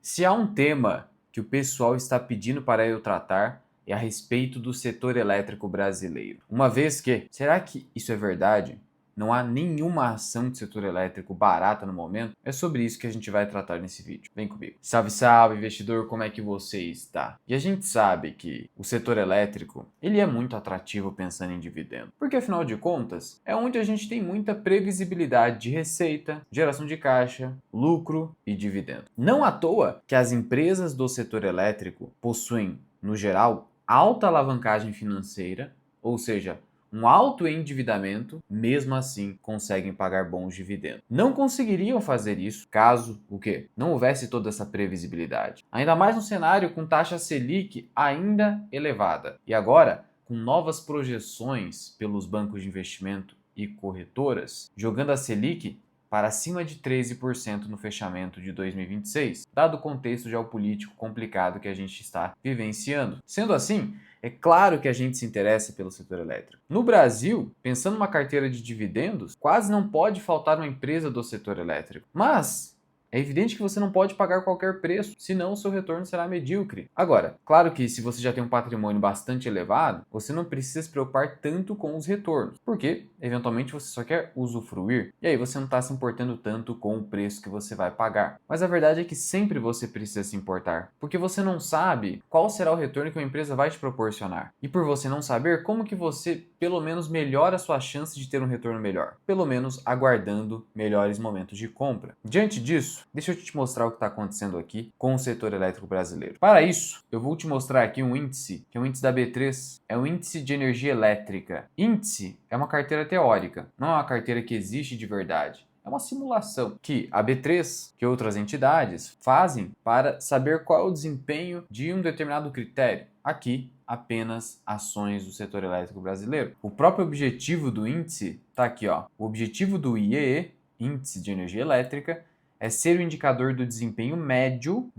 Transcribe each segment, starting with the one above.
Se há um tema que o pessoal está pedindo para eu tratar, é a respeito do setor elétrico brasileiro. Uma vez que, será que isso é verdade? Não há nenhuma ação de setor elétrico barata no momento? É sobre isso que a gente vai tratar nesse vídeo. Vem comigo. Salve, salve, investidor, como é que você está? E a gente sabe que o setor elétrico, ele é muito atrativo pensando em dividendo. Porque afinal de contas, é onde a gente tem muita previsibilidade de receita, geração de caixa, lucro e dividendo. Não à toa que as empresas do setor elétrico possuem, no geral, alta alavancagem financeira, ou seja, um alto endividamento, mesmo assim conseguem pagar bons dividendos. Não conseguiriam fazer isso caso o quê? Não houvesse toda essa previsibilidade. Ainda mais no cenário com taxa Selic ainda elevada. E agora, com novas projeções pelos bancos de investimento e corretoras, jogando a Selic para acima de 13% no fechamento de 2026, dado o contexto geopolítico complicado que a gente está vivenciando. Sendo assim, é claro que a gente se interessa pelo setor elétrico. No Brasil, pensando numa carteira de dividendos, quase não pode faltar uma empresa do setor elétrico. Mas é evidente que você não pode pagar qualquer preço, senão o seu retorno será medíocre. Agora, claro que se você já tem um patrimônio bastante elevado, você não precisa se preocupar tanto com os retornos, porque eventualmente você só quer usufruir, e aí você não está se importando tanto com o preço que você vai pagar. Mas a verdade é que sempre você precisa se importar, porque você não sabe qual será o retorno que uma empresa vai te proporcionar. E por você não saber, como que você pelo menos melhora a sua chance de ter um retorno melhor? Pelo menos aguardando melhores momentos de compra. Diante disso, deixa eu te mostrar o que está acontecendo aqui com o setor elétrico brasileiro. Para isso, eu vou te mostrar aqui um índice, que é o índice da B3, é o índice de energia elétrica. Índice é uma carteira teórica, não é uma carteira que existe de verdade. É uma simulação que a B3, que outras entidades, fazem para saber qual é o desempenho de um determinado critério. Aqui, apenas ações do setor elétrico brasileiro. O próprio objetivo do índice está aqui, ó. O objetivo do IEE, Índice de Energia Elétrica, é ser o indicador do desempenho médio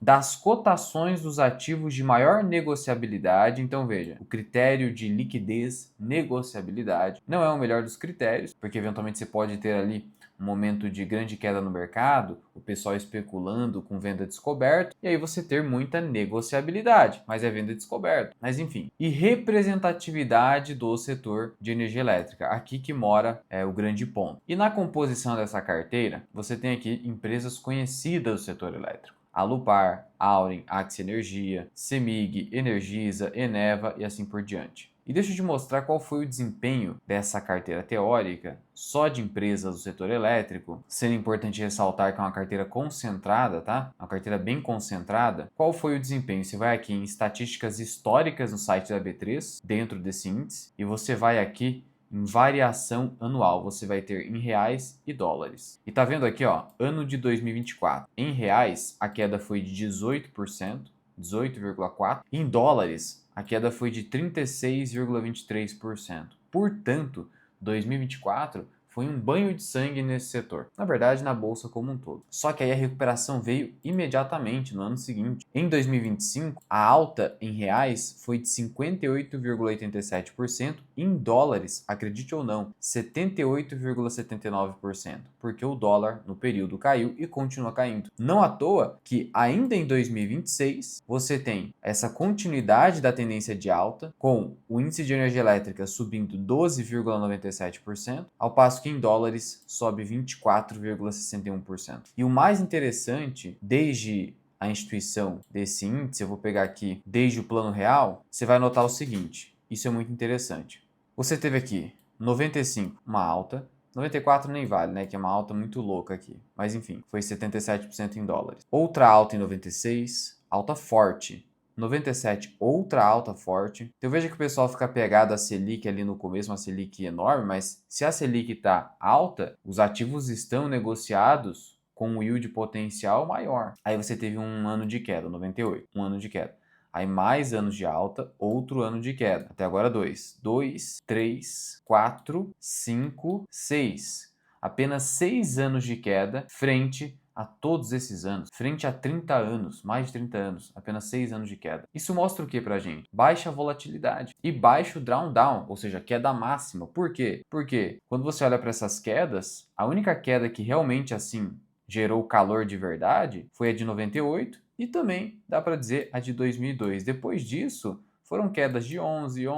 das cotações dos ativos de maior negociabilidade. Então veja, o critério de liquidez, negociabilidade, não é o melhor dos critérios, porque eventualmente você pode ter ali um momento de grande queda no mercado, o pessoal especulando com venda descoberta, e aí você ter muita negociabilidade, mas é venda descoberta. Mas enfim, e representatividade do setor de energia elétrica, aqui que mora o grande ponto. E na composição dessa carteira, você tem aqui empresas conhecidas do setor elétrico. Alupar, Auren, Axia Energia, Semig, Energisa, Eneva e assim por diante. E deixa eu te mostrar qual foi o desempenho dessa carteira teórica só de empresas do setor elétrico, sendo importante ressaltar que é uma carteira concentrada, tá? Uma carteira bem concentrada. Qual foi o desempenho? Você vai aqui em estatísticas históricas no site da B3, dentro desse índice, e você vai aqui em variação anual, você vai ter em reais e dólares. E tá vendo aqui, ó, ano de 2024. Em reais, a queda foi de 18%, 18,4%. Em dólares, a queda foi de 36,23%. Portanto, 2024 foi um banho de sangue nesse setor. Na verdade, na bolsa como um todo. Só que aí a recuperação veio imediatamente no ano seguinte. Em 2025, a alta em reais foi de 58,87%, em dólares, acredite ou não, 78,79%, porque o dólar no período caiu e continua caindo. Não à toa que ainda em 2026 você tem essa continuidade da tendência de alta, com o índice de energia elétrica subindo 12,97%, ao passo que em dólares sobe 24,61%. E o mais interessante, desde a instituição desse índice, eu vou pegar aqui desde o plano real, você vai notar o seguinte, isso é muito interessante. Você teve aqui 95, uma alta, 94 nem vale, né, que é uma alta muito louca aqui, mas enfim, foi 77% em dólares. Outra alta em 96, alta forte, 97, outra alta forte. Então veja que o pessoal fica pegado a Selic ali no começo, uma Selic enorme, mas se a Selic está alta, os ativos estão negociados com um yield potencial maior. Aí você teve um ano de queda, 98, um ano de queda. Aí mais anos de alta, outro ano de queda. Até agora 2. 2, 3, 4, 5, 6. Apenas 6 anos de queda frente a todos esses anos, frente a 30 anos, mais de 30 anos, apenas 6 anos de queda. Isso mostra o que pra gente? Baixa volatilidade e baixo drawdown, ou seja, queda máxima. Por quê? Porque quando você olha para essas quedas, a única queda que realmente assim gerou calor de verdade foi a de 98 e também, dá para dizer, a de 2002. Depois disso, foram quedas de 11,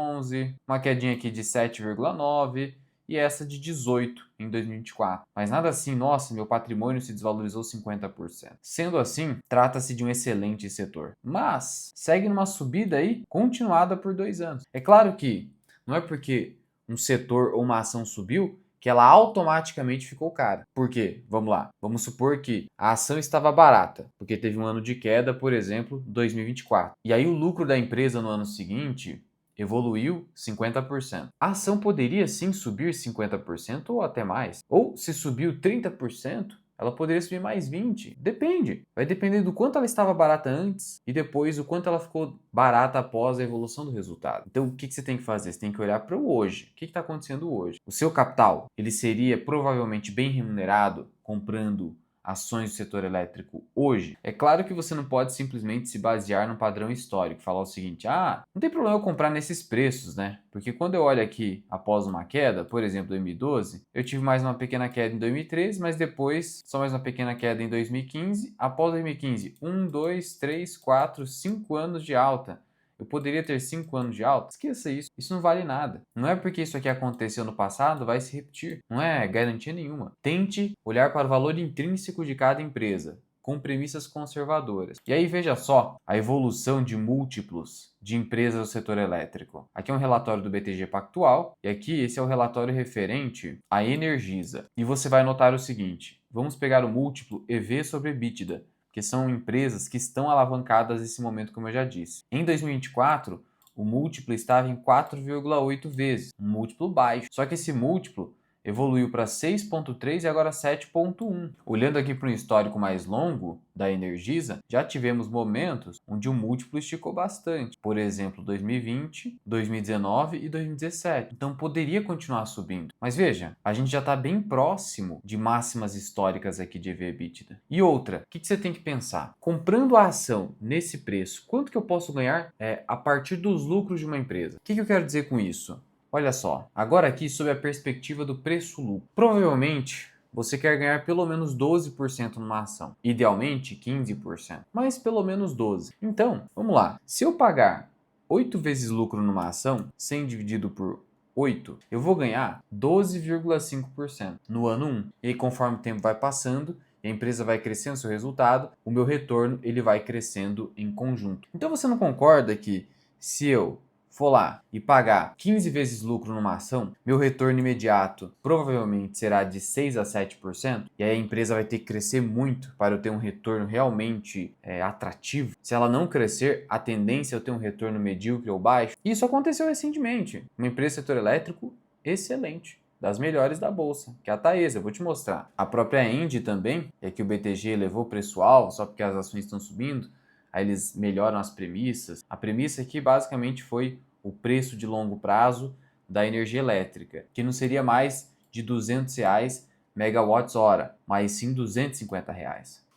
uma quedinha aqui de 7,9 e essa de 18 em 2024. Mas nada assim, nossa, meu patrimônio se desvalorizou 50%. Sendo assim, trata-se de um excelente setor. Mas segue numa subida aí continuada por 2 anos. É claro que não é porque um setor ou uma ação subiu que ela automaticamente ficou cara. Por quê? Vamos lá. Vamos supor que a ação estava barata, porque teve um ano de queda, por exemplo, 2024. E aí o lucro da empresa no ano seguinte evoluiu 50%. A ação poderia sim subir 50% ou até mais. Ou se subiu 30%, ela poderia subir mais 20%. Depende. Vai depender do quanto ela estava barata antes e depois o quanto ela ficou barata após a evolução do resultado. Então, o que você tem que fazer? Você tem que olhar para o hoje. O que está acontecendo hoje? O seu capital, ele seria provavelmente bem remunerado comprando ações do setor elétrico hoje? É claro que você não pode simplesmente se basear num padrão histórico, falar o seguinte, não tem problema eu comprar nesses preços, né? Porque quando eu olho aqui após uma queda, por exemplo, 2012, eu tive mais uma pequena queda em 2013, mas depois só mais uma pequena queda em 2015. Após 2015, 1, 2, 3, 4, 5 anos de alta. Eu poderia ter 5 anos de alta? Esqueça isso. Isso não vale nada. Não é porque isso aqui aconteceu no passado, vai se repetir. Não é garantia nenhuma. Tente olhar para o valor intrínseco de cada empresa, com premissas conservadoras. E aí veja só a evolução de múltiplos de empresas do setor elétrico. Aqui é um relatório do BTG Pactual e aqui esse é o relatório referente à Energisa. E você vai notar o seguinte, vamos pegar o múltiplo EV sobre EBITDA, que são empresas que estão alavancadas nesse momento, como eu já disse. Em 2024, o múltiplo estava em 4,8 vezes, um múltiplo baixo. Só que esse múltiplo evoluiu para 6,3 e agora 7,1. Olhando aqui para um histórico mais longo da Energisa, já tivemos momentos onde o múltiplo esticou bastante. Por exemplo, 2020, 2019 e 2017. Então poderia continuar subindo. Mas veja, a gente já está bem próximo de máximas históricas aqui de EV/EBITDA. E outra, o que você tem que pensar? Comprando a ação nesse preço, quanto que eu posso ganhar a partir dos lucros de uma empresa? O que eu quero dizer com isso? Olha só, agora aqui sob a perspectiva do preço-lucro. Provavelmente você quer ganhar pelo menos 12% numa ação. Idealmente 15%, mas pelo menos 12%. Então, vamos lá. Se eu pagar 8 vezes lucro numa ação, 100 dividido por 8, eu vou ganhar 12,5% no ano 1. E aí, conforme o tempo vai passando, e a empresa vai crescendo seu resultado, o meu retorno ele vai crescendo em conjunto. Então você não concorda que se eu for lá e pagar 15 vezes lucro numa ação, meu retorno imediato provavelmente será de 6 a 7%, e aí a empresa vai ter que crescer muito para eu ter um retorno realmente atrativo. Se ela não crescer, a tendência é eu ter um retorno medíocre ou baixo. Isso aconteceu recentemente. Uma empresa do setor elétrico excelente, das melhores da bolsa, que é a Taesa, eu vou te mostrar. A própria Engie também, é que o BTG levou preço-alvo só porque as ações estão subindo, aí eles melhoram as premissas. A premissa aqui basicamente foi o preço de longo prazo da energia elétrica, que não seria mais de R$ 200 megawatts-hora, mas sim R$ 250.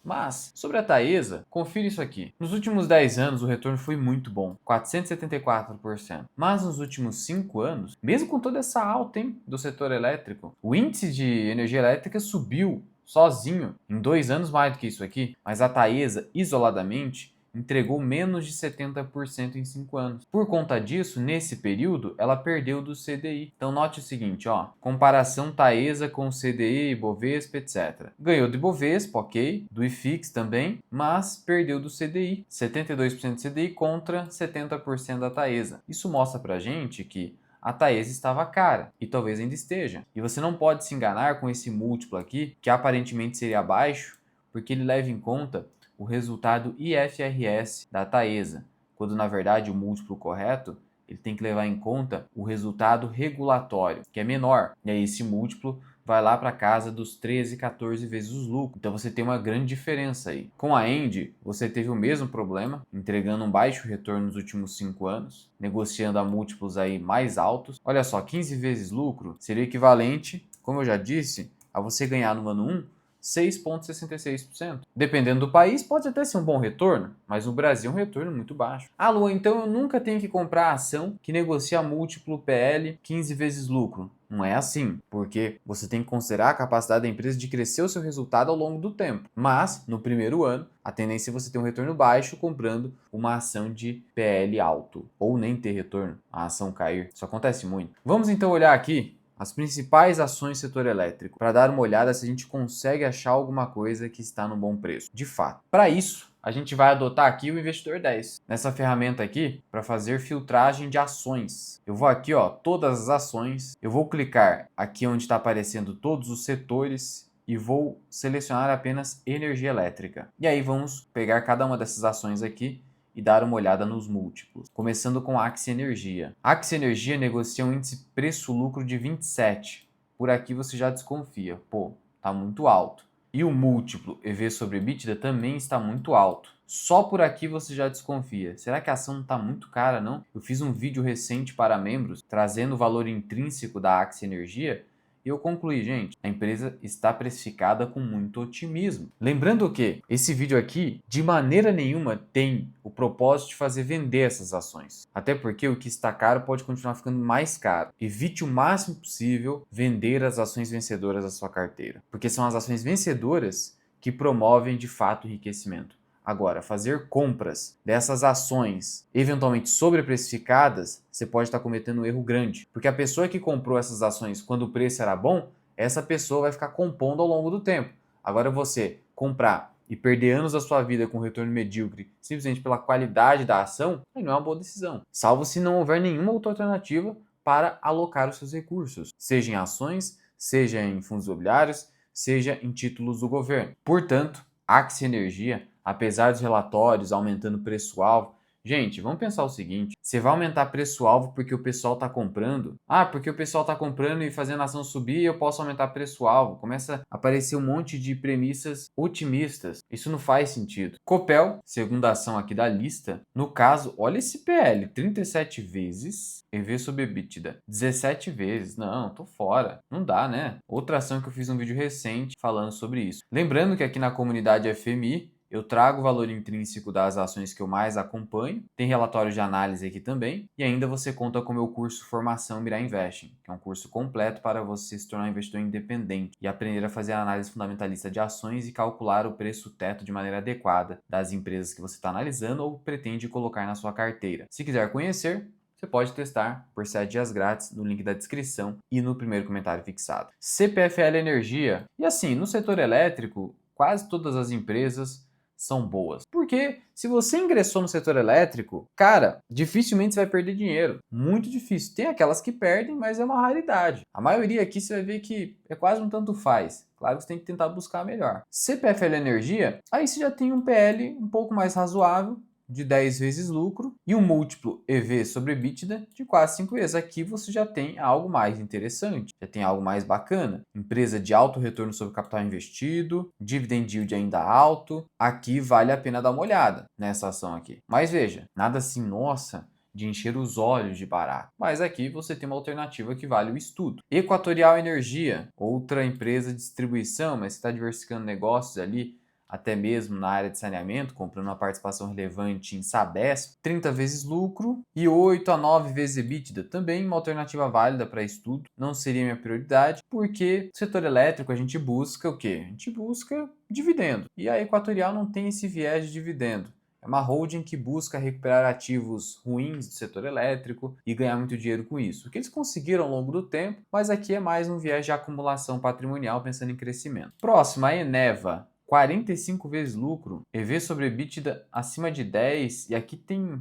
Mas, sobre a Taesa, confira isso aqui. Nos últimos 10 anos, o retorno foi muito bom, 474%. Mas nos últimos 5 anos, mesmo com toda essa alta do setor elétrico, o índice de energia elétrica subiu sozinho em 2 anos mais do que isso aqui, mas a Taesa, isoladamente, entregou menos de 70% em 5 anos. Por conta disso, nesse período, ela perdeu do CDI. Então note o seguinte, comparação Taesa com CDI, Ibovespa, etc. Ganhou do Ibovespa, ok, do IFIX também, mas perdeu do CDI. 72% do CDI contra 70% da Taesa. Isso mostra pra gente que a Taesa estava cara e talvez ainda esteja. E você não pode se enganar com esse múltiplo aqui, que aparentemente seria baixo, porque ele leva em conta o resultado IFRS da Taesa, quando na verdade o múltiplo correto ele tem que levar em conta o resultado regulatório, que é menor. E aí esse múltiplo vai lá para casa dos 13, 14 vezes os lucros. Então você tem uma grande diferença aí. Com a Engie, você teve o mesmo problema, entregando um baixo retorno nos últimos 5 anos, negociando a múltiplos aí mais altos. Olha só, 15 vezes lucro seria equivalente, como eu já disse, a você ganhar no ano 1 6,66%. Dependendo do país, pode até ser um bom retorno, mas no Brasil é um retorno muito baixo. Ah, Luan, então eu nunca tenho que comprar a ação que negocia múltiplo PL 15 vezes lucro. Não é assim, porque você tem que considerar a capacidade da empresa de crescer o seu resultado ao longo do tempo. Mas, no primeiro ano, a tendência é você ter um retorno baixo comprando uma ação de PL alto, ou nem ter retorno, a ação cair. Isso acontece muito. Vamos então olhar aqui as principais ações do setor elétrico, para dar uma olhada se a gente consegue achar alguma coisa que está no bom preço, de fato. Para isso, a gente vai adotar aqui o Investidor 10, nessa ferramenta aqui, para fazer filtragem de ações. Eu vou aqui, ó, todas as ações, eu vou clicar aqui onde está aparecendo todos os setores e vou selecionar apenas energia elétrica. E aí vamos pegar cada uma dessas ações aqui e dar uma olhada nos múltiplos. Começando com a Axia Energia. A Axia Energia negocia um índice preço-lucro de 27. Por aqui você já desconfia. Pô, tá muito alto. E o múltiplo EV sobre EBITDA também está muito alto. Só por aqui você já desconfia. Será que a ação não está muito cara, não? Eu fiz um vídeo recente para membros trazendo o valor intrínseco da Axia Energia e eu concluí, gente, a empresa está precificada com muito otimismo. Lembrando que esse vídeo aqui, de maneira nenhuma, tem o propósito de fazer vender essas ações. Até porque o que está caro pode continuar ficando mais caro. Evite o máximo possível vender as ações vencedoras da sua carteira, porque são as ações vencedoras que promovem de fato o enriquecimento. Agora, fazer compras dessas ações eventualmente sobreprecificadas, você pode estar cometendo um erro grande. Porque a pessoa que comprou essas ações quando o preço era bom, essa pessoa vai ficar compondo ao longo do tempo. Agora você comprar e perder anos da sua vida com retorno medíocre simplesmente pela qualidade da ação, aí não é uma boa decisão. Salvo se não houver nenhuma outra alternativa para alocar os seus recursos, seja em ações, seja em fundos imobiliários, seja em títulos do governo. Portanto, Axia Energia, apesar dos relatórios aumentando o preço-alvo, gente, vamos pensar o seguinte, você vai aumentar preço-alvo porque o pessoal está comprando? Ah, porque o pessoal está comprando e fazendo a ação subir, eu posso aumentar preço-alvo. Começa a aparecer um monte de premissas otimistas. Isso não faz sentido. Copel, segunda ação aqui da lista, no caso, olha esse PL, 37 vezes, EV sobre EBITDA, 17 vezes. Não, tô fora. Não dá, né? Outra ação que eu fiz um vídeo recente falando sobre isso. Lembrando que aqui na comunidade FMI, eu trago o valor intrínseco das ações que eu mais acompanho, tem relatórios de análise aqui também, e ainda você conta com o meu curso Formação Mirai Investing, que é um curso completo para você se tornar um investidor independente e aprender a fazer a análise fundamentalista de ações e calcular o preço teto de maneira adequada das empresas que você está analisando ou pretende colocar na sua carteira. Se quiser conhecer, você pode testar por 7 dias grátis no link da descrição e no primeiro comentário fixado. CPFL Energia. E assim, no setor elétrico, quase todas as empresas são boas. Porque se você ingressou no setor elétrico, cara, dificilmente você vai perder dinheiro. Muito difícil. Tem aquelas que perdem, mas é uma raridade. A maioria aqui você vai ver que é quase um tanto faz. Claro que você tem que tentar buscar melhor. CPFL Energia, aí você já tem um PL um pouco mais razoável, de 10 vezes lucro e um múltiplo EV sobre EBITDA de quase 5 vezes. Aqui você já tem algo mais interessante, já tem algo mais bacana. Empresa de alto retorno sobre capital investido, dividend yield ainda alto. Aqui vale a pena dar uma olhada nessa ação aqui. Mas veja, nada assim, nossa, de encher os olhos de barato. Mas aqui você tem uma alternativa que vale o estudo. Equatorial Energia, outra empresa de distribuição, mas você está diversificando negócios ali, até mesmo na área de saneamento, comprando uma participação relevante em Sabesp, 30 vezes lucro e 8 a 9 vezes EBITDA. Também uma alternativa válida para estudo, não seria minha prioridade, porque no setor elétrico a gente busca o quê? A gente busca dividendo. E a Equatorial não tem esse viés de dividendo. É uma holding que busca recuperar ativos ruins do setor elétrico e ganhar muito dinheiro com isso. O que eles conseguiram ao longo do tempo, mas aqui é mais um viés de acumulação patrimonial pensando em crescimento. Próxima, a Eneva. 45 vezes lucro, EV sobre EBITDA acima de 10, e aqui tem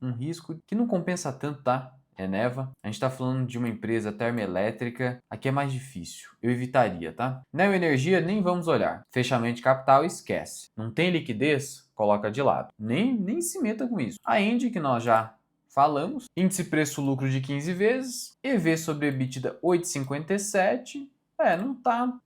um risco que não compensa tanto, tá? Eneva, a gente está falando de uma empresa termoelétrica, aqui é mais difícil, eu evitaria, tá? Neo Energia nem vamos olhar, fechamento de capital esquece, não tem liquidez, coloca de lado, nem se meta com isso. A Engie, que nós já falamos, índice preço-lucro de 15 vezes, EV sobre EBITDA 8,57,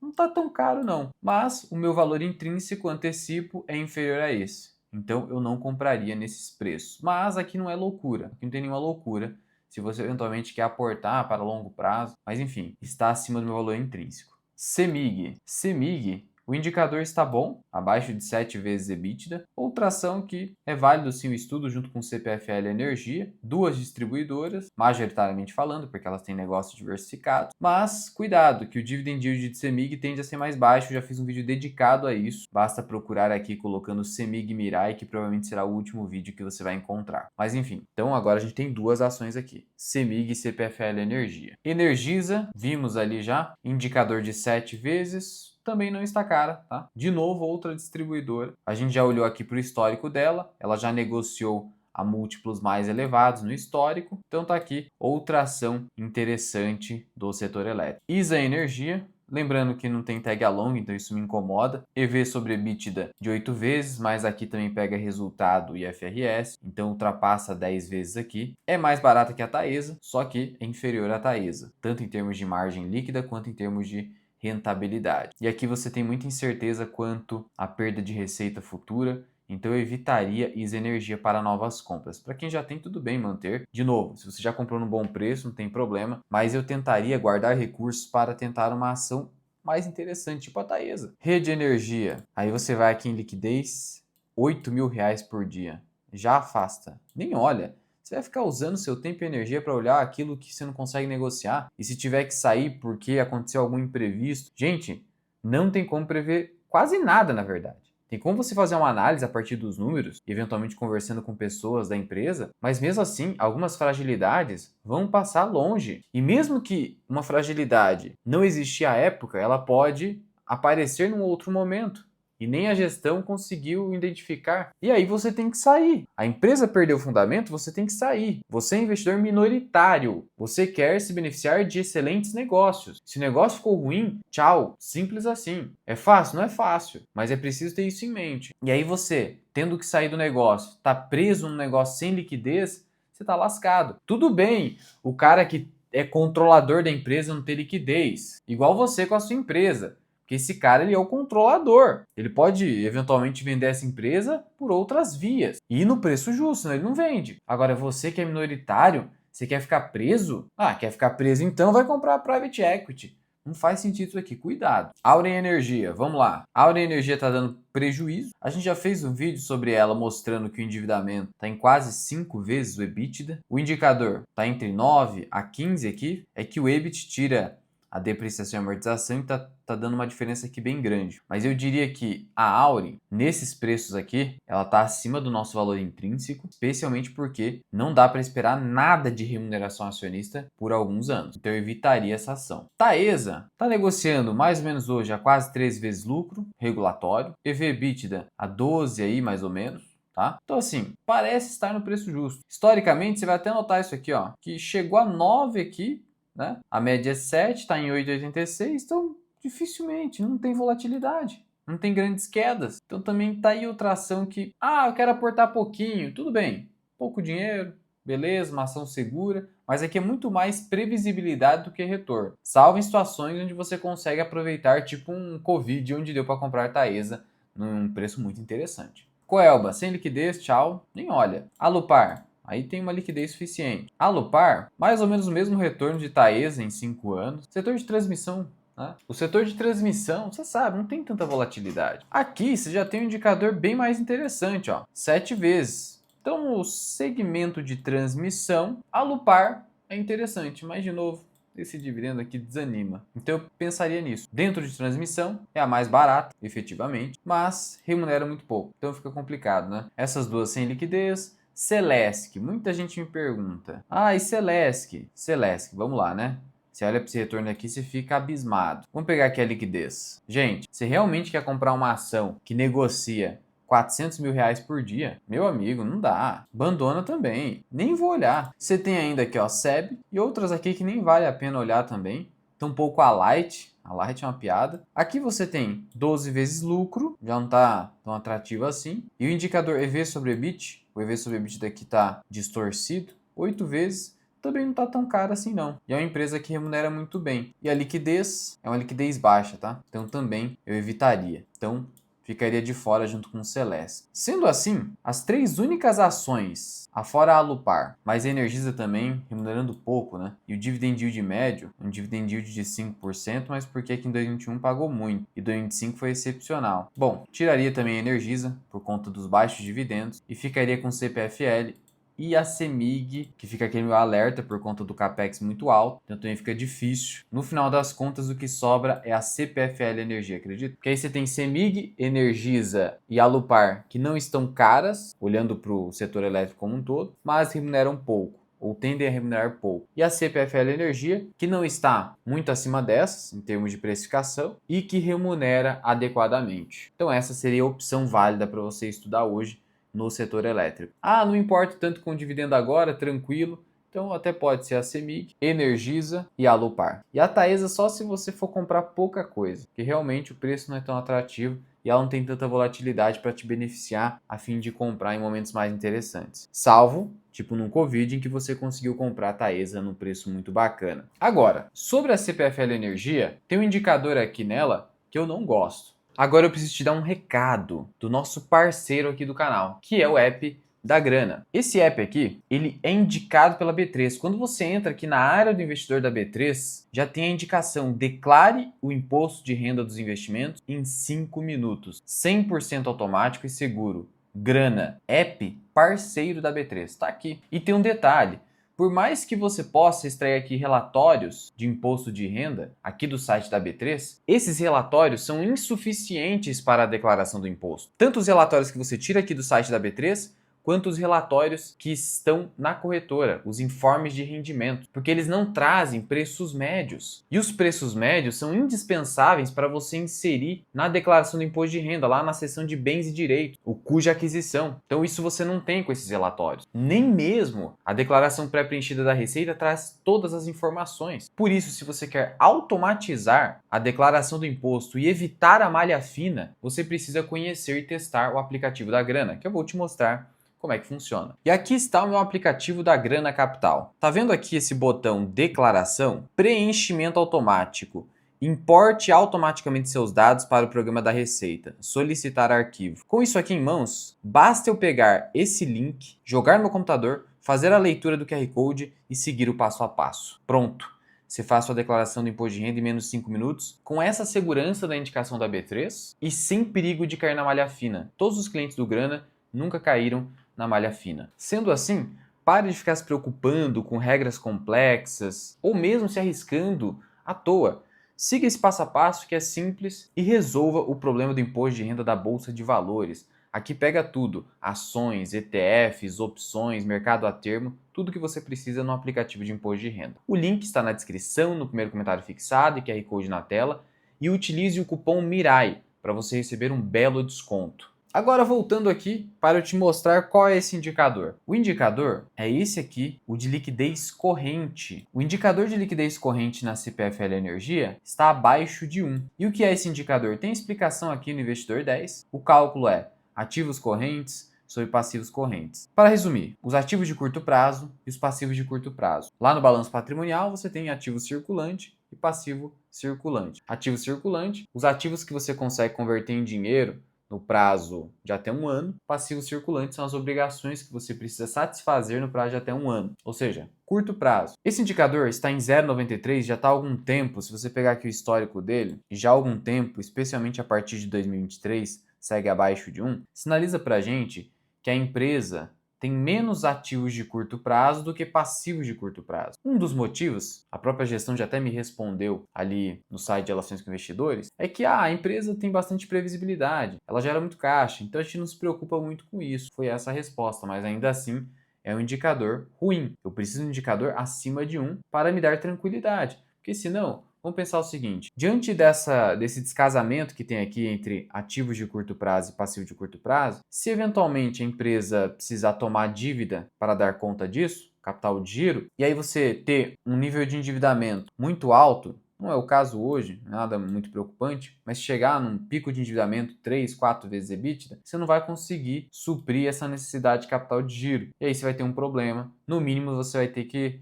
não tá tão caro não. Mas o meu valor intrínseco antecipo é inferior a esse. Então eu não compraria nesses preços. Mas aqui não é loucura. Aqui não tem nenhuma loucura. Se você eventualmente quer aportar para longo prazo. Mas enfim, está acima do meu valor intrínseco. CEMIG. CEMIG, O indicador está bom, abaixo de 7 vezes EBITDA. Outra ação que é válido sim o estudo junto com o CPFL Energia, duas distribuidoras, majoritariamente falando, porque elas têm negócio diversificado. Mas cuidado, que o dividend yield de CEMIG tende a ser mais baixo, já fiz um vídeo dedicado a isso. Basta procurar aqui colocando CEMIG Mirai, que provavelmente será o último vídeo que você vai encontrar. Mas enfim, então agora a gente tem duas ações aqui, CEMIG e CPFL Energia. Energisa, vimos ali já, indicador de 7 vezes, também não está cara, tá? De novo, outra distribuidora. A gente já olhou aqui para o histórico dela, ela já negociou a múltiplos mais elevados no histórico. Então tá aqui outra ação interessante do setor elétrico. ISA Energia, lembrando que não tem tag along, então isso me incomoda. EV sobre EBITDA de 8 vezes, mas aqui também pega resultado e IFRS, então ultrapassa 10 vezes aqui. É mais barata que a Taesa, só que é inferior à Taesa, tanto em termos de margem líquida quanto em termos de rentabilidade. E aqui você tem muita incerteza quanto à perda de receita futura, então eu evitaria ISA Energia para novas compras. Para quem já tem, tudo bem manter. De novo, se você já comprou no bom preço, não tem problema, mas eu tentaria guardar recursos para tentar uma ação mais interessante, tipo a Taesa. Rede Energia, aí você vai aqui em liquidez, R$ 8.000 por dia. Já afasta, nem olha. Você vai ficar usando seu tempo e energia para olhar aquilo que você não consegue negociar. E se tiver que sair porque aconteceu algum imprevisto, gente, não tem como prever quase nada, na verdade. Tem como você fazer uma análise a partir dos números, eventualmente conversando com pessoas da empresa, mas mesmo assim, algumas fragilidades vão passar longe. E mesmo que uma fragilidade não existir à época, ela pode aparecer num outro momento. E nem a gestão conseguiu identificar. E aí você tem que sair. A empresa perdeu o fundamento, você tem que sair. Você é investidor minoritário. Você quer se beneficiar de excelentes negócios. Se o negócio ficou ruim, tchau. Simples assim. É fácil? Não é fácil. Mas é preciso ter isso em mente. E aí você, tendo que sair do negócio, tá preso num negócio sem liquidez, você tá lascado. Tudo bem, o cara que é controlador da empresa não ter liquidez. Igual você com a sua empresa. Porque esse cara ele é o controlador. Ele pode eventualmente vender essa empresa por outras vias. E no preço justo, né? Ele não vende. Agora você que é minoritário, você quer ficar preso? Ah, quer ficar preso então vai comprar private equity. Não faz sentido isso aqui, cuidado. Auren Energia, vamos lá. A Auren Energia está dando prejuízo. A gente já fez um vídeo sobre ela mostrando que o endividamento está em quase 5 vezes o EBITDA. O indicador está entre 9 a 15 aqui. É que o EBIT tira a depreciação e amortização e tá dando uma diferença aqui bem grande. Mas eu diria que a Auren, nesses preços aqui, ela tá acima do nosso valor intrínseco, especialmente porque não dá para esperar nada de remuneração acionista por alguns anos. Então eu evitaria essa ação. Taesa tá negociando mais ou menos hoje a quase 3 vezes lucro regulatório, EV/EBITDA a 12 aí mais ou menos. Tá? Então assim, parece estar no preço justo. Historicamente, você vai até notar isso aqui, ó, que chegou a 9 aqui, né? A média é 7, está em 8,86, então dificilmente, não tem volatilidade, não tem grandes quedas. Então também está aí outra ação que, eu quero aportar pouquinho, tudo bem, pouco dinheiro, beleza, uma ação segura, mas aqui é muito mais previsibilidade do que retorno, salvo em situações onde você consegue aproveitar, tipo um Covid, onde deu para comprar Taesa num preço muito interessante. Coelba, sem liquidez, tchau, nem olha. Alupar, aí tem uma liquidez suficiente. Alupar, mais ou menos o mesmo retorno de Taesa em 5 anos. Setor de transmissão, né? O setor de transmissão, você sabe, não tem tanta volatilidade. Aqui você já tem um indicador bem mais interessante, ó, 7 vezes. Então o segmento de transmissão, Alupar é interessante, mas de novo, esse dividendo aqui desanima. Então eu pensaria nisso. Dentro de transmissão é a mais barata, efetivamente, mas remunera muito pouco. Então fica complicado, né? Essas duas sem liquidez. Celesc, muita gente me pergunta. E Celesc? Celesc, vamos lá, né? Você olha para esse retorno aqui, você fica abismado. Vamos pegar aqui a liquidez. Gente, você realmente quer comprar uma ação que negocia R$ 400.000 por dia? Meu amigo, não dá. Abandona também. Nem vou olhar. Você tem ainda aqui, ó, SEB e outras aqui que nem vale a pena olhar também. Tampouco a Light. A Light é uma piada. Aqui você tem 12 vezes lucro, já não tá tão atrativo assim. E o indicador EV sobre EBIT, o EV sobre EBIT daqui tá distorcido, 8 vezes. Também não tá tão caro assim não. E é uma empresa que remunera muito bem. E a liquidez é uma liquidez baixa, tá? Então também eu evitaria. Então ficaria de fora junto com o Celesc. Sendo assim, as 3 únicas ações, afora a Alupar, mas a Energisa também, remunerando pouco, né? E o dividend yield médio, um dividend yield de 5%, mas porque aqui em 2021 pagou muito e 2025 foi excepcional. Bom, tiraria também a Energisa por conta dos baixos dividendos e ficaria com o CPFL e a CEMIG, que fica aquele meu alerta por conta do capex muito alto, então também fica difícil. No final das contas, o que sobra é a CPFL Energia, acredita? Porque aí você tem CEMIG, Energisa e Alupar, que não estão caras, olhando para o setor elétrico como um todo, mas remuneram pouco, ou tendem a remunerar pouco. E a CPFL Energia, que não está muito acima dessas, em termos de precificação, e que remunera adequadamente. Então essa seria a opção válida para você estudar hoje no setor elétrico. Ah, não importa tanto com o dividendo agora, tranquilo. Então até pode ser a CEMIG, Energisa e a Alupar. E a Taesa só se você for comprar pouca coisa, que realmente o preço não é tão atrativo e ela não tem tanta volatilidade para te beneficiar a fim de comprar em momentos mais interessantes. Salvo, tipo num Covid, em que você conseguiu comprar a Taesa num preço muito bacana. Agora, sobre a CPFL Energia, tem um indicador aqui nela que eu não gosto. Agora eu preciso te dar um recado do nosso parceiro aqui do canal, que é o app da Grana. Esse app aqui, ele é indicado pela B3. Quando você entra aqui na área do investidor da B3, já tem a indicação: declare o imposto de renda dos investimentos em 5 minutos. 100% automático e seguro. Grana, app parceiro da B3. Tá aqui. E tem um detalhe: por mais que você possa extrair aqui relatórios de imposto de renda aqui do site da B3, esses relatórios são insuficientes para a declaração do imposto. Tanto os relatórios que você tira aqui do site da B3, quanto os relatórios que estão na corretora, os informes de rendimento, porque eles não trazem preços médios. E os preços médios são indispensáveis para você inserir na declaração do imposto de renda, lá na seção de bens e direitos, o cuja aquisição. Então isso você não tem com esses relatórios. Nem mesmo a declaração pré-preenchida da Receita traz todas as informações. Por isso, se você quer automatizar a declaração do imposto e evitar a malha fina, você precisa conhecer e testar o aplicativo da Grana, que eu vou te mostrar como é que funciona. E aqui está o meu aplicativo da Grana Capital. Tá vendo aqui esse botão declaração? Preenchimento automático. Importe automaticamente seus dados para o programa da Receita. Solicitar arquivo. Com isso aqui em mãos, basta eu pegar esse link, jogar no meu computador, fazer a leitura do QR Code e seguir o passo a passo. Pronto! Você faz sua declaração do imposto de renda em menos de 5 minutos, com essa segurança da indicação da B3 e sem perigo de cair na malha fina. Todos os clientes do Grana nunca caíram na malha fina. Sendo assim, pare de ficar se preocupando com regras complexas ou mesmo se arriscando à toa. Siga esse passo a passo que é simples e resolva o problema do imposto de renda da Bolsa de Valores. Aqui pega tudo: ações, ETFs, opções, mercado a termo, tudo que você precisa no aplicativo de imposto de renda. O link está na descrição, no primeiro comentário fixado e QR Code na tela. E utilize o cupom MIRAI para você receber um belo desconto. Agora voltando aqui para eu te mostrar qual é esse indicador. O indicador é esse aqui, o de liquidez corrente. O indicador de liquidez corrente na CPFL Energia está abaixo de 1. E o que é esse indicador? Tem explicação aqui no Investidor 10. O cálculo é ativos correntes sobre passivos correntes. Para resumir, os ativos de curto prazo e os passivos de curto prazo. Lá no balanço patrimonial você tem ativo circulante e passivo circulante. Ativo circulante, os ativos que você consegue converter em dinheiro no prazo de até um ano. Passivos circulantes são as obrigações que você precisa satisfazer no prazo de até um ano, ou seja, curto prazo. Esse indicador está em 0,93, já está há algum tempo. Se você pegar aqui o histórico dele, já há algum tempo, especialmente a partir de 2023, segue abaixo de 1, sinaliza para a gente que a empresa tem menos ativos de curto prazo do que passivos de curto prazo. Um dos motivos, a própria gestão já até me respondeu ali no site de relações com investidores, é que a empresa tem bastante previsibilidade, ela gera muito caixa, então a gente não se preocupa muito com isso. Foi essa a resposta, mas ainda assim é um indicador ruim. Eu preciso de um indicador acima de 1 para me dar tranquilidade, porque senão, vamos pensar o seguinte: diante desse descasamento que tem aqui entre ativos de curto prazo e passivos de curto prazo, se eventualmente a empresa precisar tomar dívida para dar conta disso, capital de giro, e aí você ter um nível de endividamento muito alto, não é o caso hoje, nada muito preocupante, mas chegar num pico de endividamento 3, 4 vezes EBITDA, você não vai conseguir suprir essa necessidade de capital de giro. E aí você vai ter um problema. No mínimo, você vai ter que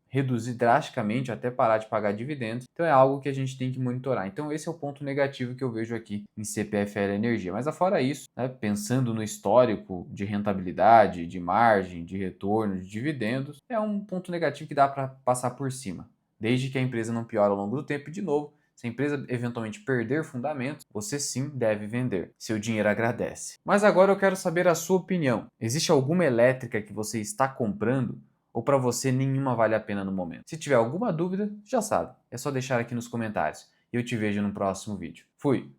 reduzir drasticamente até parar de pagar dividendos. Então é algo que a gente tem que monitorar. Então esse é o ponto negativo que eu vejo aqui em CPFL Energia. Mas afora isso, né, pensando no histórico de rentabilidade, de margem, de retorno, de dividendos, é um ponto negativo que dá para passar por cima. Desde que a empresa não piore ao longo do tempo, e de novo, se a empresa eventualmente perder fundamentos, você sim deve vender. Seu dinheiro agradece. Mas agora eu quero saber a sua opinião. Existe alguma elétrica que você está comprando ou para você nenhuma vale a pena no momento? Se tiver alguma dúvida, já sabe, é só deixar aqui nos comentários. E eu te vejo no próximo vídeo. Fui!